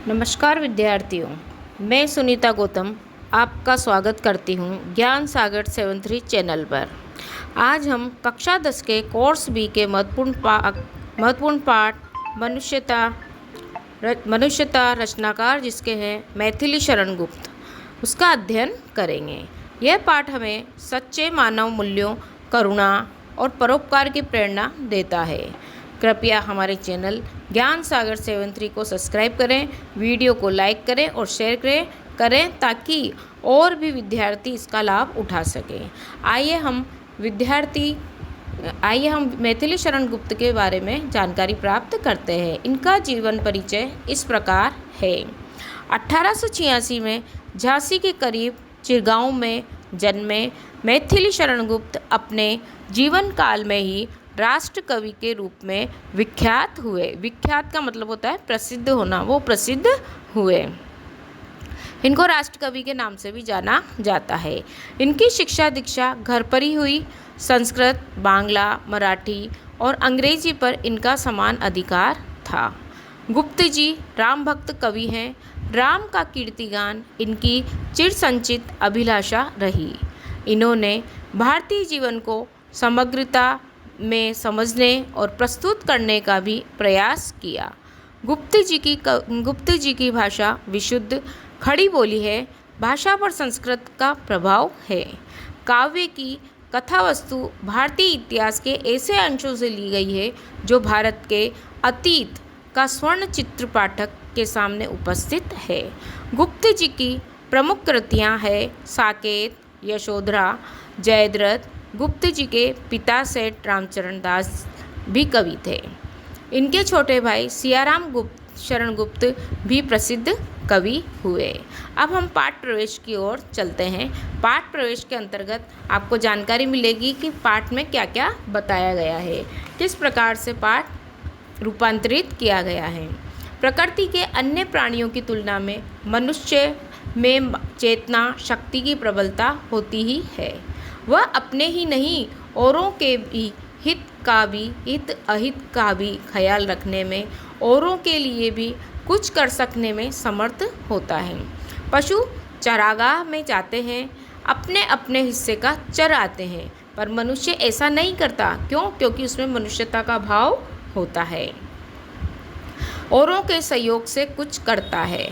नमस्कार विद्यार्थियों, मैं सुनीता गौतम आपका स्वागत करती हूँ ज्ञान सागर 73 चैनल पर। आज हम कक्षा 10 के कोर्स बी के महत्वपूर्ण पाठ मनुष्यता रचनाकार जिसके हैं मैथिली शरण गुप्त, उसका अध्ययन करेंगे। यह पाठ हमें सच्चे मानव मूल्यों, करुणा और परोपकार की प्रेरणा देता है। कृपया हमारे चैनल ज्ञान सागर 73 को सब्सक्राइब करें, वीडियो को लाइक करें और शेयर करें ताकि और भी विद्यार्थी इसका लाभ उठा सकें। आइए हम मैथिली शरण गुप्त के बारे में जानकारी प्राप्त करते हैं। इनका जीवन परिचय इस प्रकार है। 1886 में झांसी के करीब चिरगांव में जन्मे मैथिली शरण गुप्त अपने जीवन काल में ही राष्ट्र कवि के रूप में विख्यात हुए। विख्यात का मतलब होता है प्रसिद्ध होना, वो प्रसिद्ध हुए। इनको राष्ट्र कवि के नाम से भी जाना जाता है। इनकी शिक्षा दीक्षा घर पर ही हुई। संस्कृत, बांग्ला, मराठी और अंग्रेजी पर इनका समान अधिकार था। गुप्त जी राम भक्त कवि हैं। राम का कीर्तिगान इनकी चिरसंचित अभिलाषा रही। इन्होंने भारतीय जीवन को समग्रता में समझने और प्रस्तुत करने का भी प्रयास किया। गुप्त जी की भाषा विशुद्ध खड़ी बोली है। भाषा पर संस्कृत का प्रभाव है। काव्य की कथा वस्तु भारतीय इतिहास के ऐसे अंशों से ली गई है जो भारत के अतीत का स्वर्ण चित्र पाठक के सामने उपस्थित है। गुप्त जी की प्रमुख कृतियाँ हैं साकेत, यशोधरा, जयद्रथ। गुप्त जी के पिता सेठ रामचरण दास भी कवि थे। इनके छोटे भाई सियाराम शरण गुप्त भी प्रसिद्ध कवि हुए। अब हम पाठ प्रवेश की ओर चलते हैं। पाठ प्रवेश के अंतर्गत आपको जानकारी मिलेगी कि पाठ में क्या क्या बताया गया है, किस प्रकार से पाठ रूपांतरित किया गया है। प्रकृति के अन्य प्राणियों की तुलना में मनुष्य में चेतना शक्ति की प्रबलता होती ही है। वह अपने ही नहीं औरों के भी हित अहित का भी ख्याल रखने में, औरों के लिए भी कुछ कर सकने में समर्थ होता है। पशु चरागाह में जाते हैं, अपने अपने हिस्से का चर आते हैं, पर मनुष्य ऐसा नहीं करता। क्यों? क्योंकि उसमें मनुष्यता का भाव होता है, औरों के सहयोग से कुछ करता है।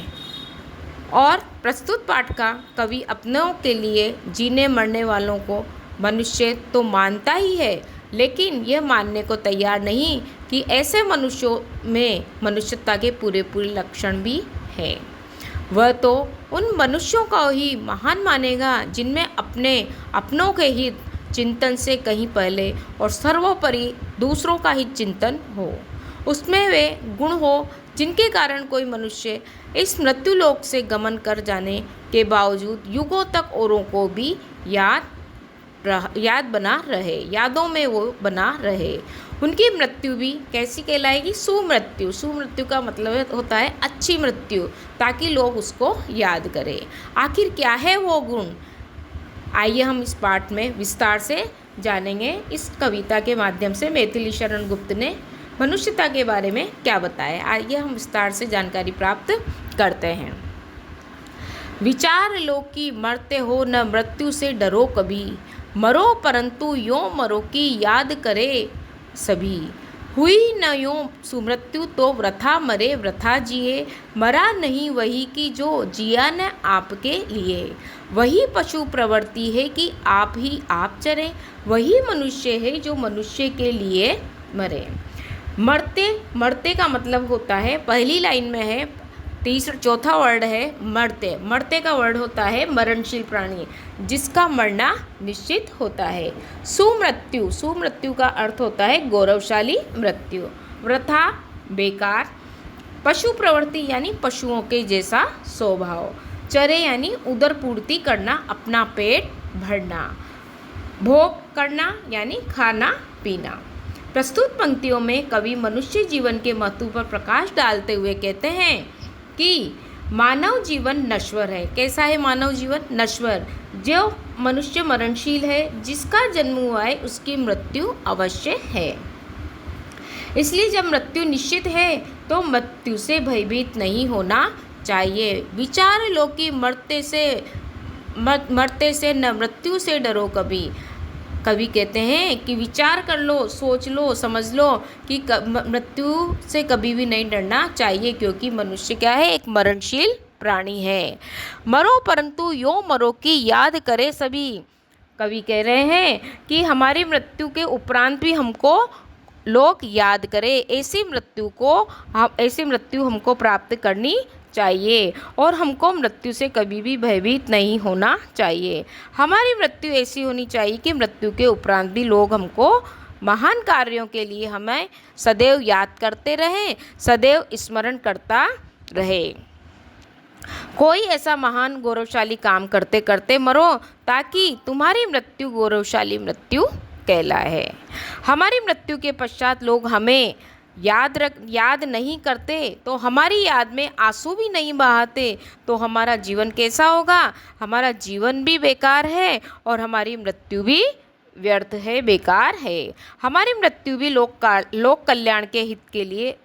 और प्रस्तुत पाठ का कवि अपनों के लिए जीने मरने वालों को मनुष्य तो मानता ही है, लेकिन यह मानने को तैयार नहीं कि ऐसे मनुष्यों में मनुष्यता के पूरे लक्षण भी हैं। वह तो उन मनुष्यों को ही महान मानेगा जिनमें अपनों के हित चिंतन से कहीं पहले और सर्वोपरि दूसरों का हित चिंतन हो। उसमें वे गुण हो जिनके कारण कोई मनुष्य इस मृत्युलोक से गमन कर जाने के बावजूद युगों तक औरों को भी याद बना रहे, यादों में वो बना रहे। उनकी मृत्यु भी कैसी कहलाएगी? सुमृत्यु। सुमृत्यु का मतलब होता है अच्छी मृत्यु, ताकि लोग उसको याद करें। आखिर क्या है वो गुण? आइए हम इस पाठ में विस्तार से जानेंगे। इस कविता के माध्यम से मैथिली शरण गुप्त ने मनुष्यता के बारे में क्या बताया, आइए हम विस्तार से जानकारी प्राप्त करते हैं। विचार लो कि मरते हो न मृत्यु से डरो कभी, मरो परंतु यों मरो कि याद करे सभी। हुई न यों सुमृत्यु तो वृथा मरे वृथा जिए, मरा नहीं वही कि जो जिया न आपके लिए। वही पशु प्रवृत्ति है कि आप ही आप चरें, वही मनुष्य है जो मनुष्य के लिए मरे। मरते का मतलब होता है, पहली लाइन में है, चौथा वर्ड है मरते का वर्ड होता है मरणशील प्राणी, जिसका मरना निश्चित होता है। सुमृत्यु का अर्थ होता है गौरवशाली मृत्यु। वृथा बेकार। पशु प्रवृत्ति यानी पशुओं के जैसा स्वभाव। चरे यानी उदर पूर्ति करना, अपना पेट भरना। भोग करना यानी खाना पीना। प्रस्तुत पंक्तियों में कवि मनुष्य जीवन के महत्व पर प्रकाश डालते हुए कहते हैं कि मानव जीवन नश्वर है। कैसा है मानव जीवन? नश्वर। जो मनुष्य मरणशील है, जिसका जन्म हुआ है उसकी मृत्यु अवश्य है। इसलिए जब मृत्यु निश्चित है तो मृत्यु से भयभीत नहीं होना चाहिए। विचार लो कि मरते से न मृत्यु से डरो कभी। कवि कहते हैं कि विचार कर लो, सोच लो, समझ लो कि मृत्यु से कभी भी नहीं डरना चाहिए, क्योंकि मनुष्य क्या है, एक मरणशील प्राणी है। मरो परंतु यो मरो की याद करे सभी। कवि कह रहे हैं कि हमारी मृत्यु के उपरांत भी हमको लोग याद करें, ऐसी मृत्यु हमको प्राप्त करनी चाहिए और हमको मृत्यु से कभी भी भयभीत नहीं होना चाहिए। हमारी मृत्यु ऐसी होनी चाहिए कि मृत्यु के उपरांत भी लोग हमको महान कार्यों के लिए हमें सदैव याद करते रहें, सदैव स्मरण करता रहे। कोई ऐसा महान गौरवशाली काम करते करते मरो ताकि तुम्हारी मृत्यु गौरवशाली मृत्यु कहलाए। हमारी मृत्यु के पश्चात लोग हमें याद नहीं करते, तो हमारी याद में आंसू भी नहीं बहाते, तो हमारा जीवन कैसा होगा? हमारा जीवन भी बेकार है और हमारी मृत्यु भी व्यर्थ है, बेकार है। हमारी मृत्यु भी लोक कल्याण के हित के लिए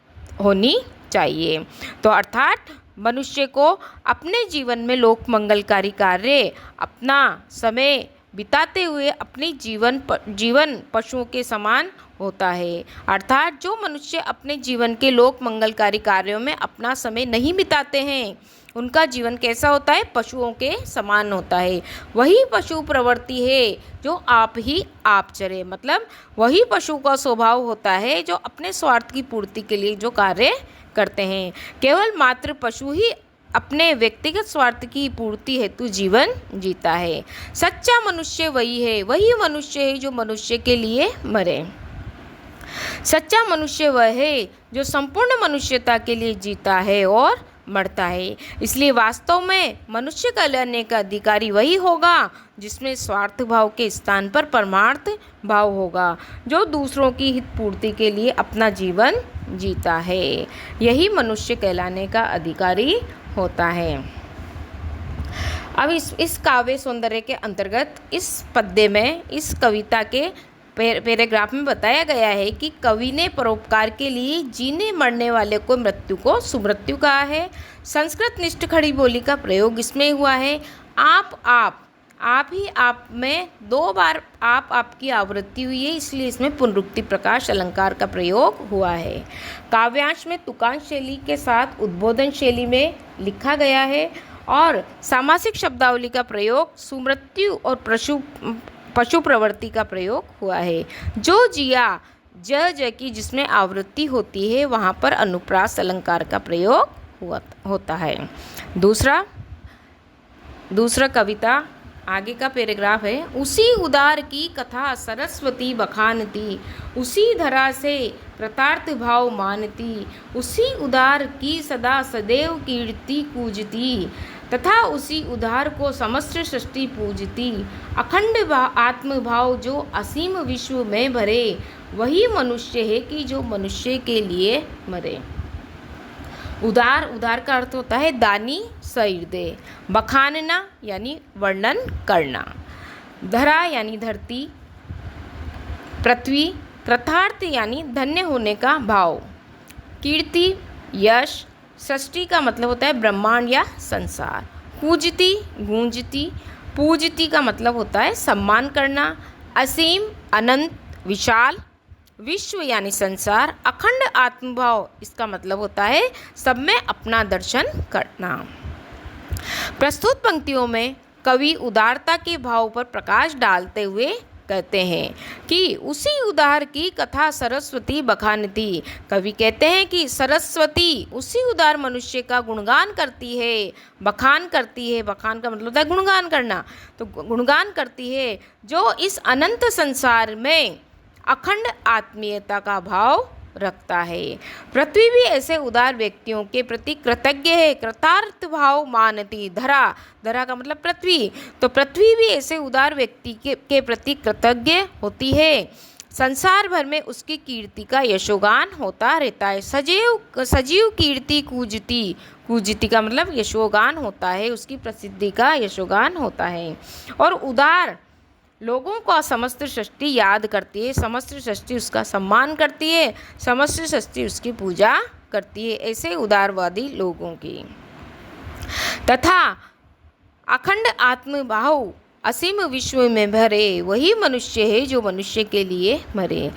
होनी चाहिए। तो अर्थात मनुष्य को अपने जीवन में लोक मंगलकारी कार्य अपना समय बिताते हुए अपनी जीवन पशुओं के समान होता है। अर्थात जो मनुष्य अपने जीवन के लोक मंगलकारी कार्यों में अपना समय नहीं बिताते हैं, उनका जीवन कैसा होता है? पशुओं के समान होता है। वही पशु प्रवृत्ति है जो आप चरे, मतलब वही पशु का स्वभाव होता है जो अपने स्वार्थ की पूर्ति के लिए जो कार्य करते हैं। केवल मात्र पशु ही अपने व्यक्तिगत स्वार्थ की पूर्ति हेतु जीवन जीता है। सच्चा मनुष्य वही मनुष्य है जो मनुष्य के लिए मरे। सच्चा मनुष्य वह है जो संपूर्ण मनुष्यता के लिए जीता है और मरता है। इसलिए वास्तव में मनुष्य कल्याण का अधिकारी वही होगा जिसमें स्वार्थ भाव के स्थान पर परमार्थ भाव होगा, जो दूसरों की हित पूर्ति के लिए अपना जीवन जीता है। यही मनुष्य कहलाने का अधिकारी होता है। अब इस काव्य सौंदर्य के अंतर्गत इस पद्य में, इस कविता के पैराग्राफ में बताया गया है कि कवि ने परोपकार के लिए जीने मरने वाले को मृत्यु को सुमृत्यु कहा है। संस्कृत निष्ठ खड़ी बोली का प्रयोग इसमें हुआ है। आप ही आप में 2 बार आपकी आवृत्ति हुई है, इसलिए इसमें पुनरुक्ति प्रकाश अलंकार का प्रयोग हुआ है। काव्यांश में तुकांश शैली के साथ उद्बोधन शैली में लिखा गया है और सामासिक शब्दावली का प्रयोग सुमृत्यु और पशु प्रवृत्ति का प्रयोग हुआ है। जो जिया ज की जिसमें आवृत्ति होती है वहाँ पर अनुप्रास अलंकार का प्रयोग होता है। दूसरा कविता आगे का पैराग्राफ है। उसी उदार की कथा सरस्वती बखानती, उसी धरा से कृतार्थ भाव मानती, उसी उदार की सदा सदैव कीर्ति कूजती, तथा उसी उदार को समस्त सृष्टि पूजती। अखंड आत्मभाव जो असीम विश्व में भरे, वही मनुष्य है कि जो मनुष्य के लिए मरे। उदार का अर्थ होता है दानी सहृदय, बखानना यानी वर्णन करना, धरा यानी धरती, पृथ्वी, कृतार्थ यानी धन्य होने का भाव, कीर्ति यश, सृष्टि का मतलब होता है ब्रह्मांड या संसार, पूजती गूंजती, पूजती का मतलब होता है सम्मान करना, असीम अनंत विशाल, विश्व यानी संसार, अखंड आत्मभाव इसका मतलब होता है सब में अपना दर्शन करना। प्रस्तुत पंक्तियों में कवि उदारता के भाव पर प्रकाश डालते हुए कहते हैं कि उसी उदार की कथा सरस्वती बखानती। कवि कहते हैं कि सरस्वती उसी उदार मनुष्य का गुणगान करती है, बखान करती है। बखान का मतलब होता है गुणगान करना, तो गुणगान करती है जो इस अनंत संसार में अखंड आत्मीयता का भाव रखता है। पृथ्वी भी ऐसे उदार व्यक्तियों के प्रति कृतज्ञ है, कृतार्थ भाव मानती। धरा का मतलब पृथ्वी, तो पृथ्वी भी ऐसे उदार व्यक्ति के प्रति कृतज्ञ होती है। संसार भर में उसकी कीर्ति का यशोगान होता रहता है। सजीव कीर्ति कूजती का मतलब यशोगान होता है, उसकी प्रसिद्धि का यशोगान होता है। और उदार लोगों का समस्त सृष्टि याद करती है, समस्त सृष्टि उसका सम्मान करती है, समस्त सृष्टि उसकी पूजा करती है, ऐसे उदारवादी लोगों की। तथा अखंड आत्मभाव असीम विश्व में भरे वही मनुष्य है जो मनुष्य के लिए मरे।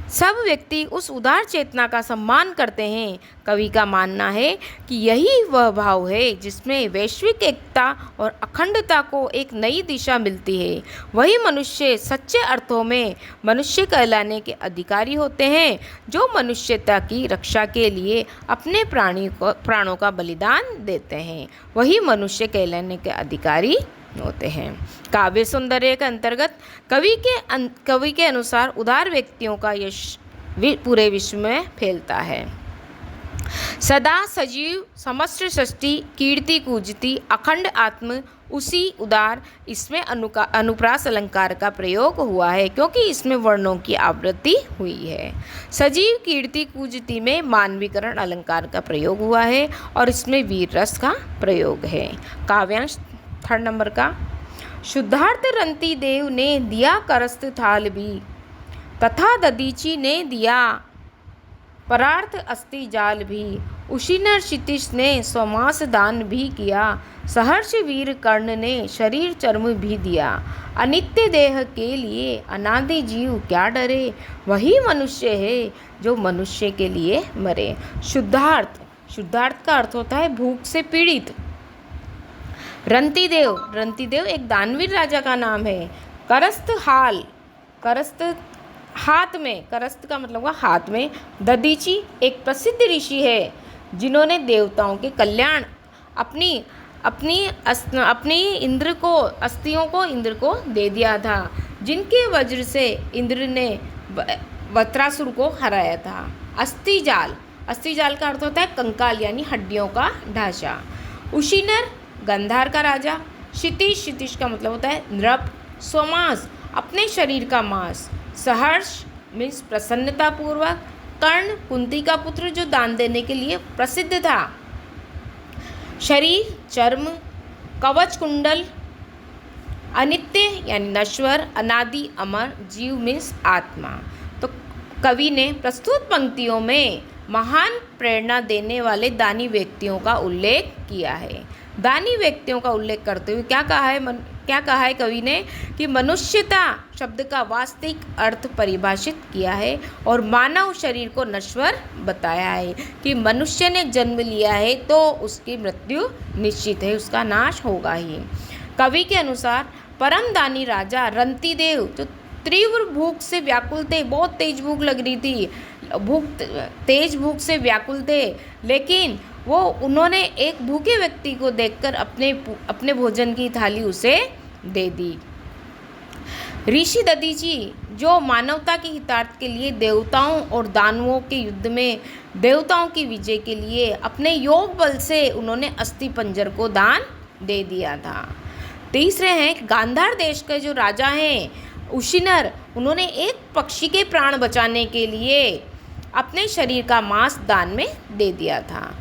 सब व्यक्ति उस उदार चेतना का सम्मान करते हैं। कवि का मानना है कि यही वह भाव है जिसमें वैश्विक एकता और अखंडता को एक नई दिशा मिलती है। वही मनुष्य सच्चे अर्थों में मनुष्य कहलाने के अधिकारी होते हैं, जो मनुष्यता की रक्षा के लिए अपने प्राणों का बलिदान देते हैं। वही मनुष्य कहलाने के अधिकारी होते हैं। काव्य सौंदर्य के अंतर्गत कवि के अनुसार उदार व्यक्तियों का यश पूरे विश्व में फैलता है। सदा सजीव समस्त सृष्टि कीर्ति कूजती अखंड आत्म उसी उदार, इसमें अनुप्रास अलंकार का प्रयोग हुआ है क्योंकि इसमें वर्णों की आवृत्ति हुई है। सजीव कीर्ति कूजती में मानवीकरण अलंकार का प्रयोग हुआ है और इसमें वीर रस का प्रयोग है। काव्यांश 3rd नंबर का। शुद्धार्थ रंती देव ने दिया करस्त थाल भी, तथा ददीची ने दिया परार्थ अस्ति जाल भी। उशीनर क्षितिज ने स्वमास दान भी किया, सहर्ष वीर कर्ण ने शरीर चर्म भी दिया। अनित्य देह के लिए अनादि जीव क्या डरे, वही मनुष्य है जो मनुष्य के लिए मरे। शुद्धार्थ का अर्थ होता है भूख से पीड़ित। रंतिदेव एक दानवीर राजा का नाम है। करस्त हाथ में, करस्त का मतलब हुआ हाथ में। ददीची एक प्रसिद्ध ऋषि है जिन्होंने देवताओं के कल्याण अपनी अस्थियों को इंद्र को दे दिया था, जिनके वज्र से इंद्र ने वत्रासुर को हराया था। अस्थि जाल का अर्थ होता है कंकाल यानी हड्डियों का ढांचा। उशीनर गंधार का राजा। क्षितिज का मतलब होता है नृप। स्वमास अपने शरीर का मांस। सहर्ष मीन्स प्रसन्नता पूर्वक। कर्ण कुंती का पुत्र जो दान देने के लिए प्रसिद्ध था। शरीर चर्म। कवच कुंडल। अनित्य यानी नश्वर। अनादि अमर। जीव मीन्स आत्मा। तो कवि ने प्रस्तुत पंक्तियों में महान प्रेरणा देने वाले दानी व्यक्तियों का उल्लेख किया है। दानी व्यक्तियों का उल्लेख करते हुए क्या कहा है कवि ने कि मनुष्यता शब्द का वास्तविक अर्थ परिभाषित किया है और मानव शरीर को नश्वर बताया है कि मनुष्य ने जन्म लिया है तो उसकी मृत्यु निश्चित है, उसका नाश होगा ही। कवि के अनुसार परम दानी राजा रंतिदेव जो तीव्र भूख से व्याकुल थे, बहुत तेज भूख लग रही थी, तेज भूख से व्याकुल थे, लेकिन उन्होंने एक भूखे व्यक्ति को देखकर अपने भोजन की थाली उसे दे दी। ऋषि ददीची जो मानवता के हितार्थ के लिए देवताओं और दानवों के युद्ध में देवताओं की विजय के लिए अपने योग बल से उन्होंने अस्थि पंजर को दान दे दिया था। तीसरे हैं गांधार देश के जो राजा हैं उशीनर, उन्होंने एक पक्षी के प्राण बचाने के लिए अपने शरीर का मांस दान में दे दिया था।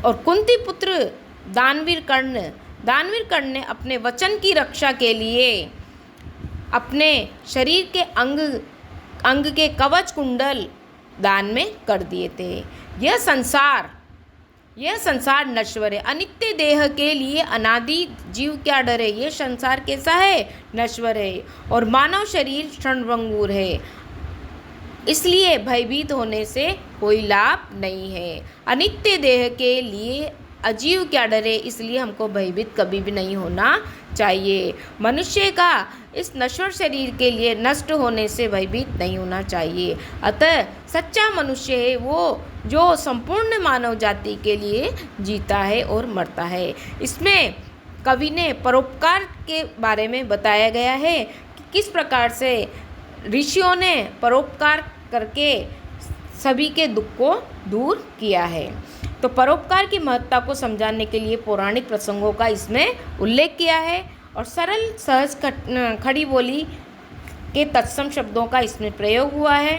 और कुंती पुत्र दानवीर कर्ण ने अपने वचन की रक्षा के लिए अपने शरीर के अंग के कवच कुंडल दान में कर दिए थे। यह संसार नश्वर है। अनित्य देह के लिए अनादि जीव क्या डरे। यह संसार कैसा है, नश्वर है, और मानव शरीर क्षणभंगुर है, इसलिए भयभीत होने से कोई लाभ नहीं है। अनित्य देह के लिए अजीव क्या डरे, इसलिए हमको भयभीत कभी भी नहीं होना चाहिए। मनुष्य का इस नश्वर शरीर के लिए नष्ट होने से भयभीत नहीं होना चाहिए। अतः सच्चा मनुष्य है वो जो संपूर्ण मानव जाति के लिए जीता है और मरता है। इसमें कवि ने परोपकार के बारे में बताया गया है कि किस प्रकार से ऋषियों ने परोपकार करके सभी के दुख को दूर किया है। तो परोपकार की महत्ता को समझाने के लिए पौराणिक प्रसंगों का इसमें उल्लेख किया है और सरल सहज खड़ी बोली के तत्सम शब्दों का इसमें प्रयोग हुआ है।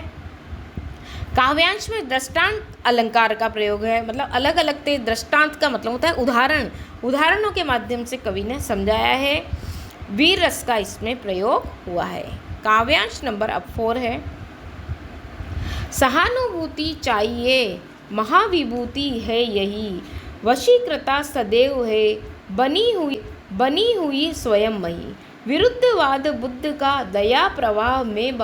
काव्यांश में दृष्टांत अलंकार का प्रयोग है, मतलब अलग अलग थे। दृष्टांत का मतलब होता है उदाहरणों के माध्यम से कवि ने समझाया है। वीर रस का इसमें प्रयोग हुआ है। काव्यांश नंबर अब 4 है। सहानुभूति चाहिए महाविभूति है यही, वशीकृता सदैव है बनी हुई स्वयं मही। विरुद्धवाद बुद्ध का दया प्रवाह में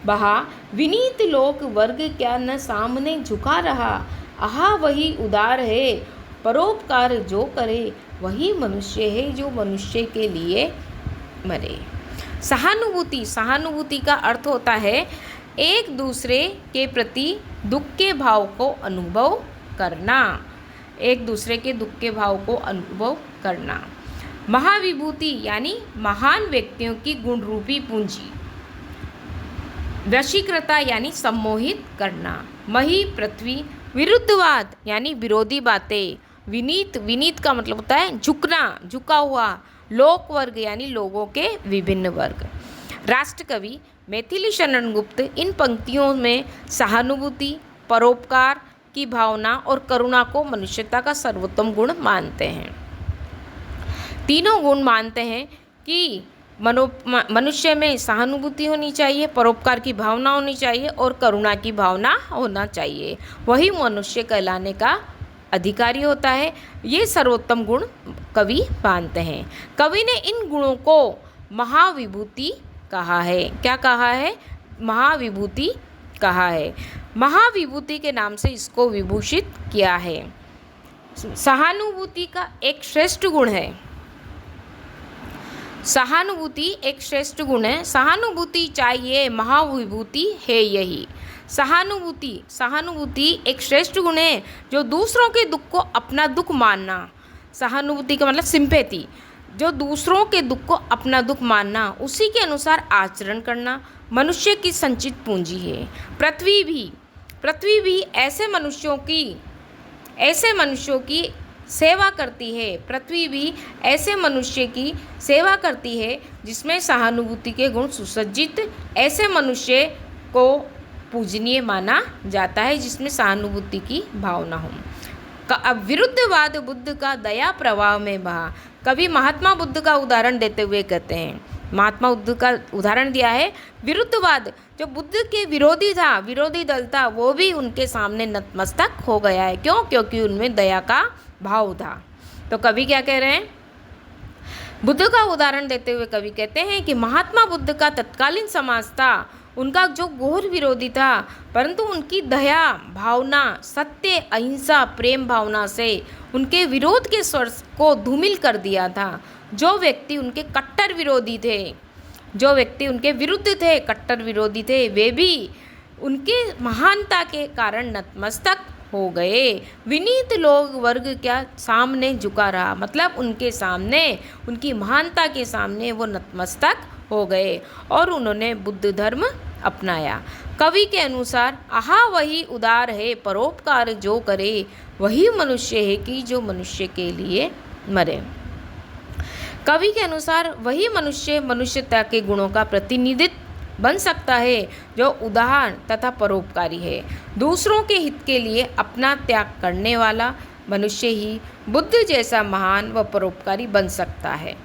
बहा। विनीत लोक वर्ग क्या न सामने झुका रहा। आहा वही उदार है, परोपकार जो करे, वही मनुष्य है जो मनुष्य के लिए मरे। सहानुभूति, सहानुभूति का अर्थ होता है एक दूसरे के प्रति दुख के भाव को अनुभव करना, एक दूसरे के दुख के भाव को अनुभव करना। महाविभूति यानी महान व्यक्तियों की गुण रूपी पूंजी। वशीकृता यानी सम्मोहित करना। मही पृथ्वी। विरुद्धवाद यानी विरोधी बातें। विनीत, विनीत का मतलब होता है झुकना, झुका हुआ। लोक वर्ग यानी लोगों के विभिन्न वर्ग। राष्ट्रकवि मैथिली शरण गुप्त इन पंक्तियों में सहानुभूति, परोपकार की भावना और करुणा को मनुष्यता का सर्वोत्तम गुण मानते हैं। तीनों गुण मानते हैं कि मनुष्य में सहानुभूति होनी चाहिए, परोपकार की भावना होनी चाहिए और करुणा की भावना होना चाहिए। वही मनुष्य कहलाने का अधिकारी होता है। ये सर्वोत्तम गुण कवि मानते हैं। कवि ने इन गुणों को महाविभूति कहा है। क्या कहा है? महाविभूति कहा है। महाविभूति के नाम से इसको विभूषित किया है। सहानुभूति का एक श्रेष्ठ गुण है। सहानुभूति एक श्रेष्ठ गुण है। सहानुभूति चाहिए, महाविभूति है यही। सहानुभूति, सहानुभूति एक श्रेष्ठ गुण है जो दूसरों के दुख को अपना दुख मानना। सहानुभूति का मतलब सिंपैथी, जो दूसरों के दुख को अपना दुख मानना, उसी के अनुसार आचरण करना मनुष्य की संचित पूंजी है। पृथ्वी भी ऐसे मनुष्यों की सेवा करती है। पृथ्वी भी ऐसे मनुष्य की सेवा करती है जिसमें सहानुभूति के गुण सुसज्जित, ऐसे मनुष्य को पूजनीय माना जाता है जिसमें सहानुभूति की भावना हो। अब विरुद्धवाद बुद्ध का दया प्रवाह में बहा। कवि महात्मा बुद्ध का उदाहरण देते हुए कहते हैं, महात्मा बुद्ध का उदाहरण दिया है। विरुद्धवाद जो बुद्ध के विरोधी था, विरोधी दल था, वो भी उनके सामने नतमस्तक हो गया है। क्यों? क्योंकि उनमें दया का भाव था। तो कवि क्या कह रहे हैं? बुद्ध का उदाहरण देते हुए कवि कहते हैं कि महात्मा बुद्ध का तत्कालीन समाज था, उनका जो घोर विरोधी था, परंतु उनकी दया भावना, सत्य, अहिंसा, प्रेम भावना से उनके विरोध के स्वर को धूमिल कर दिया था। जो व्यक्ति उनके कट्टर विरोधी थे, जो व्यक्ति उनके विरुद्ध थे, कट्टर विरोधी थे, वे भी उनके महानता के कारण नतमस्तक हो गए। विनीत लोग वर्ग क्या सामने झुका रहा, मतलब उनके सामने, उनकी महानता के सामने वो नतमस्तक हो गए और उन्होंने बुद्ध धर्म अपनाया। कवि के अनुसार आहा वही उदार है, परोपकार जो करे, वही मनुष्य है कि जो मनुष्य के लिए मरे। कवि के अनुसार वही मनुष्य मनुष्यता के गुणों का प्रतिनिधित्व बन सकता है जो उदार तथा परोपकारी है। दूसरों के हित के लिए अपना त्याग करने वाला मनुष्य ही बुद्ध जैसा महान व परोपकारी बन सकता है।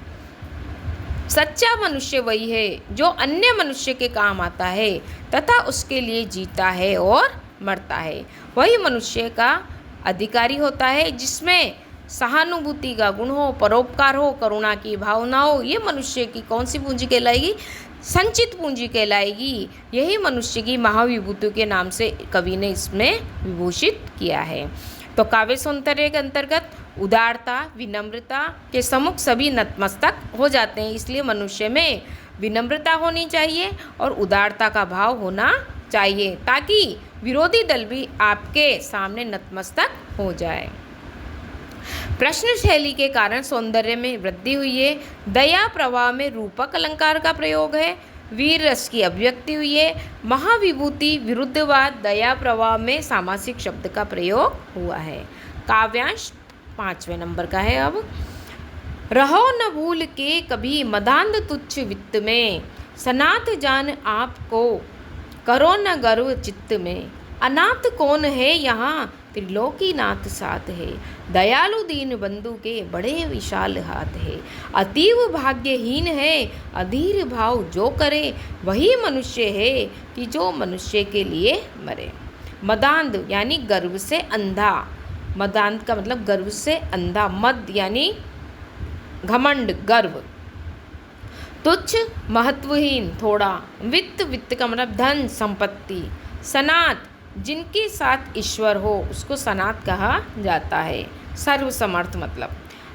सच्चा मनुष्य वही है जो अन्य मनुष्य के काम आता है तथा उसके लिए जीता है और मरता है। वही मनुष्य का अधिकारी होता है जिसमें सहानुभूति का गुण हो, परोपकार हो, करुणा की भावना हो। ये मनुष्य की कौन सी पूंजी कहलाएगी? संचित पूंजी कहलाएगी। यही मनुष्य की महाविभूति के नाम से कवि ने इसमें विभूषित किया है। तो काव्य सौंदर्य के अंतर्गत उदारता, विनम्रता के सम्मुख सभी नतमस्तक हो जाते हैं। इसलिए मनुष्य में विनम्रता होनी चाहिए और उदारता का भाव होना चाहिए ताकि विरोधी दल भी आपके सामने नतमस्तक हो जाए। प्रश्न शैली के कारण सौंदर्य में वृद्धि हुई है। दया प्रवाह में रूपक अलंकार का प्रयोग है। वीर रस की अभिव्यक्ति हुई है। महाविभूति, विरुद्धवाद, दया प्रवाह में सामासिक शब्द का प्रयोग हुआ है। काव्यांश 5वें नंबर का है। अब रहो न भूल के कभी मदांध तुच्छ वित्त में, सनाथ जान आपको करो न गर्व चित्त में। अनाथ कौन है यहाँ त्रिलोकीनाथ साथ है, दयालु दीन बंधु के बड़े विशाल हाथ है। अतीव भाग्यहीन है अधीर भाव जो करे, वही मनुष्य है कि जो मनुष्य के लिए मरे। मदांध यानी गर्व से अंधा, मदांध का मतलब गर्व से अंधा। मद यानी घमंड गर्व। तुच्छ महत्वहीन थोड़ा। वित्त का मतलब धन संपत्ति। सनात जिनके साथ ईश्वर हो उसको सनात कहा जाता है। सर्वसमर्थ मतलब।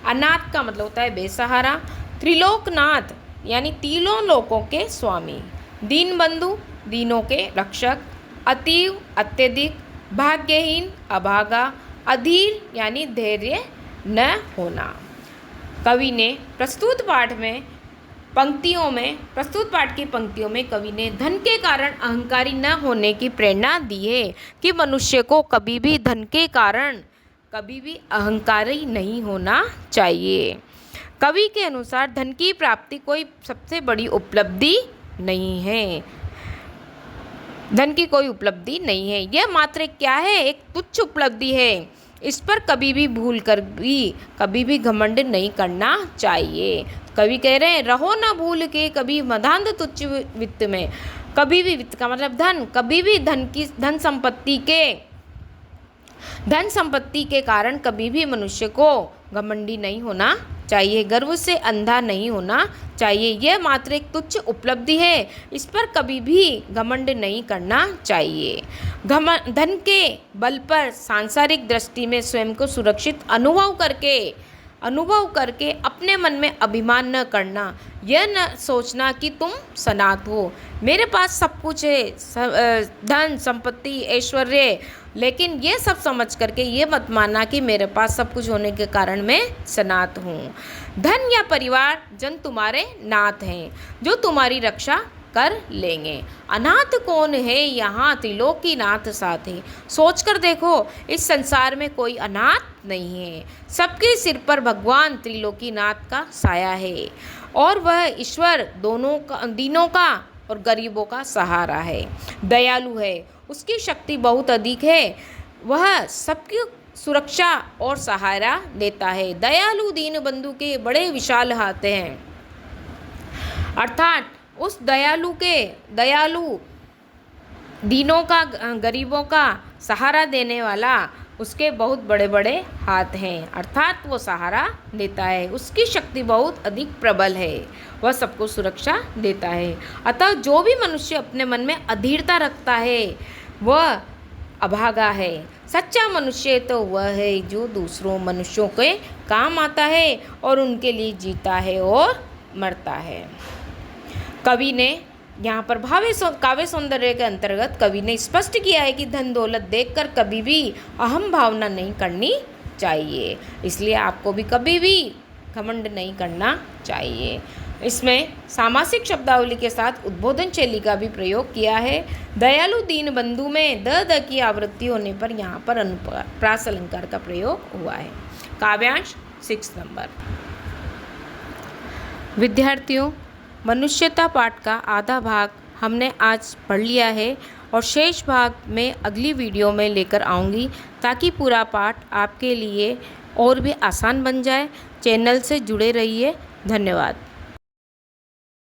अनाथ का मतलब होता है बेसहारा। त्रिलोकनाथ यानी तीनों लोकों के स्वामी। दीनबंधु दीनों के रक्षक। अतीव अत्यधिक। भाग्यहीन अभागा। अधीर यानी धैर्य न होना। कवि ने प्रस्तुत पाठ की पंक्तियों में कवि ने धन के कारण अहंकारी न होने की प्रेरणा दी है कि मनुष्य को कभी भी धन के कारण कभी भी अहंकारी नहीं होना चाहिए। कवि के अनुसार धन की प्राप्ति कोई सबसे बड़ी उपलब्धि नहीं है। धन की कोई उपलब्धि नहीं है, यह मात्र क्या है, एक तुच्छ उपलब्धि है। इस पर कभी भी भूल कर भी कभी भी घमंड नहीं करना चाहिए। कवि कह रहे हैं रहो ना भूल के कभी मदान्ध तुच्छ वित्त में। कभी भी वित्त का मतलब धन, कभी भी धन संपत्ति के कारण कभी भी मनुष्य को घमंडी नहीं होना चाहिए, गर्व से अंधा नहीं होना चाहिए। यह मात्र एक तुच्छ उपलब्धि है, इस पर कभी भी घमंड नहीं करना चाहिए। धन के बल पर सांसारिक दृष्टि में स्वयं को सुरक्षित अनुभव करके अपने मन में अभिमान न करना। यह न सोचना कि तुम सनात हो, मेरे पास सब कुछ है, धन संपत्ति ऐश्वर्य, लेकिन ये सब समझ करके ये मत मानना कि मेरे पास सब कुछ होने के कारण मैं सनात हूँ। धन या परिवार जन तुम्हारे नाथ हैं जो तुम्हारी रक्षा कर लेंगे। अनाथ कौन है, यहाँ त्रिलोकीनाथ साथ है। सोच कर देखो, इस संसार में कोई अनाथ नहीं है, सबके सिर पर भगवान त्रिलोकीनाथ का साया है और वह ईश्वर दीनों का और गरीबों का सहारा है। दयालु है, उसकी शक्ति बहुत अधिक है, वह सबकी सुरक्षा और सहारा देता है। दयालु दीन बंधु के बड़े विशाल हाथ हैं, अर्थात उस दयालु दीनों का गरीबों का सहारा देने वाला उसके बहुत बड़े बड़े हाथ हैं, अर्थात वो सहारा देता है। उसकी शक्ति बहुत अधिक प्रबल है, वह सबको सुरक्षा देता है। अतः जो भी मनुष्य अपने मन में अधीरता रखता है वह अभागा है। सच्चा मनुष्य तो वह है जो दूसरों मनुष्यों के काम आता है और उनके लिए जीता है और मरता है। कवि ने यहाँ पर काव्य सौंदर्य के अंतर्गत कवि ने स्पष्ट किया है कि धन दौलत देखकर कभी भी अहम भावना नहीं करनी चाहिए, इसलिए आपको भी कभी भी घमंड नहीं करना चाहिए। इसमें सामासिक शब्दावली के साथ उद्बोधन शैली का भी प्रयोग किया है। दयालु दीन बंधु में द की आवृत्ति होने पर यहाँ पर अनुप्रास अलंकार का प्रयोग हुआ है। काव्यांश 6 नंबर। विद्यार्थियों, मनुष्यता पाठ का आधा भाग हमने आज पढ़ लिया है और शेष भाग में अगली वीडियो में लेकर आऊँगी ताकि पूरा पाठ आपके लिए और भी आसान बन जाए। चैनल से जुड़े रहिए। धन्यवाद।